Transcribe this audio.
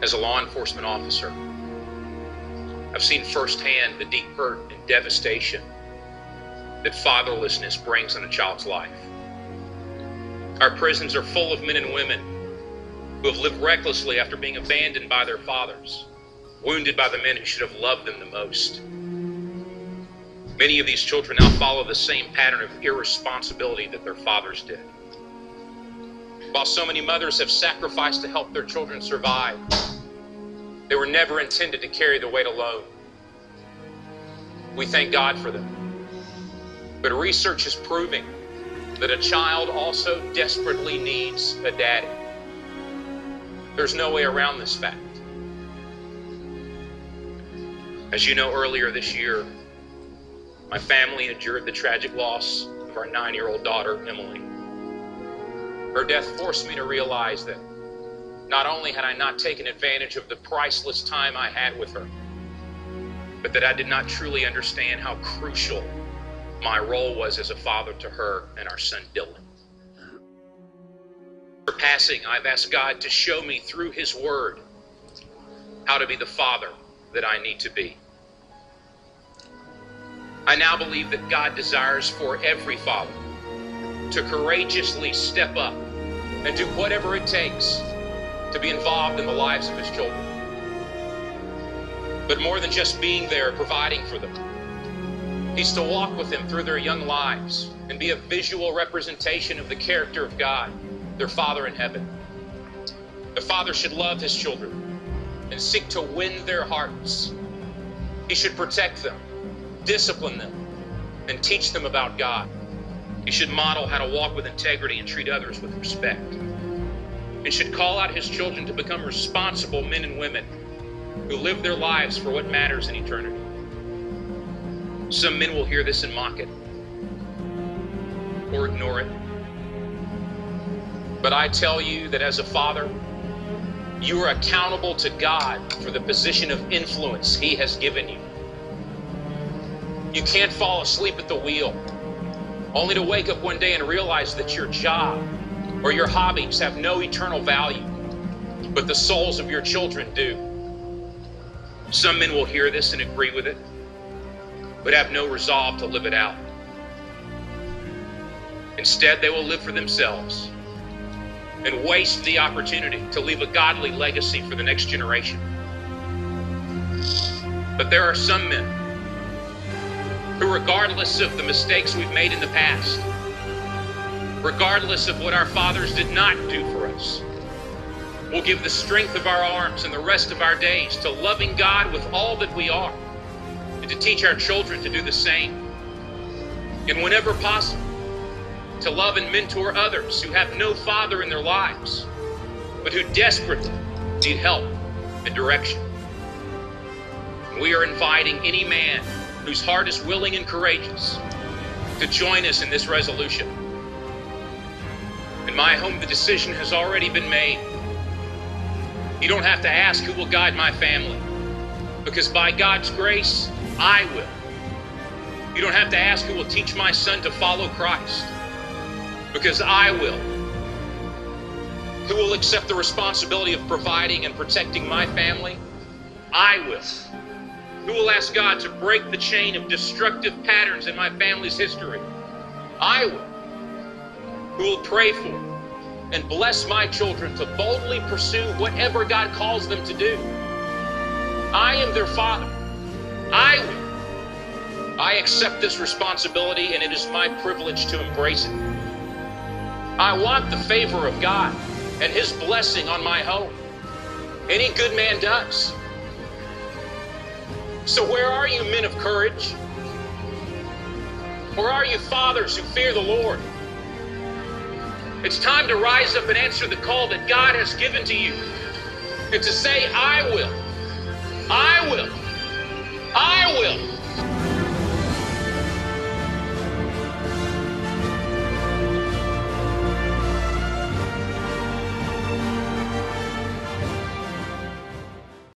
As a law enforcement officer, I've seen firsthand the deep hurt and devastation that fatherlessness brings in a child's life. Our prisons are full of men and women who have lived recklessly after being abandoned by their fathers, wounded by the men who should have loved them the most. Many of these children now follow the same pattern of irresponsibility that their fathers did. While so many mothers have sacrificed to help their children survive, they were never intended to carry the weight alone. We thank God for them. But research is proving that a child also desperately needs a daddy. There's no way around this fact. As you know, earlier this year, my family endured the tragic loss of our 9-year-old daughter, Emily. Her death forced me to realize that not only had I not taken advantage of the priceless time I had with her, but that I did not truly understand how crucial my role was as a father to her and our son, Dylan. For passing, I've asked God to show me through His Word how to be the father that I need to be. I now believe that God desires for every father to courageously step up and do whatever it takes to be involved in the lives of his children. But more than just being there, providing for them, He's to walk with them through their young lives and be a visual representation of the character of God, their Father in heaven. The father should love his children and seek to win their hearts. He should protect them, discipline them, and teach them about God. He should model how to walk with integrity and treat others with respect. And should call out his children to become responsible men and women who live their lives for what matters in eternity. Some men will hear this and mock it or ignore it. But I tell you that as a father, you are accountable to God for the position of influence He has given you. You can't fall asleep at the wheel, only to wake up one day and realize that your job or your hobbies have no eternal value, but the souls of your children do. Some men will hear this and agree with it, but have no resolve to live it out. Instead, they will live for themselves and waste the opportunity to leave a godly legacy for the next generation. But there are some men who, regardless of the mistakes we've made in the past, regardless of what our fathers did not do for us, will give the strength of our arms and the rest of our days to loving God with all that we are, and to teach our children to do the same. And whenever possible, to love and mentor others who have no father in their lives, but who desperately need help and direction. We are inviting any man whose heart is willing and courageous to join us in this resolution. In my home, the decision has already been made. You don't have to ask who will guide my family, because by God's grace, I will. You don't have to ask who will teach my son to follow Christ, because I will. Who will accept the responsibility of providing and protecting my family? I will. Who will ask God to break the chain of destructive patterns in my family's history? I will. Who will pray for and bless my children to boldly pursue whatever God calls them to do? I am their father. I will. I accept this responsibility, and it is my privilege to embrace it. I want the favor of God and His blessing on my home. Any good man does. So where are you, men of courage? Or are you fathers who fear the Lord? It's time to rise up and answer the call that God has given to you, and to say, I will. I will. I will.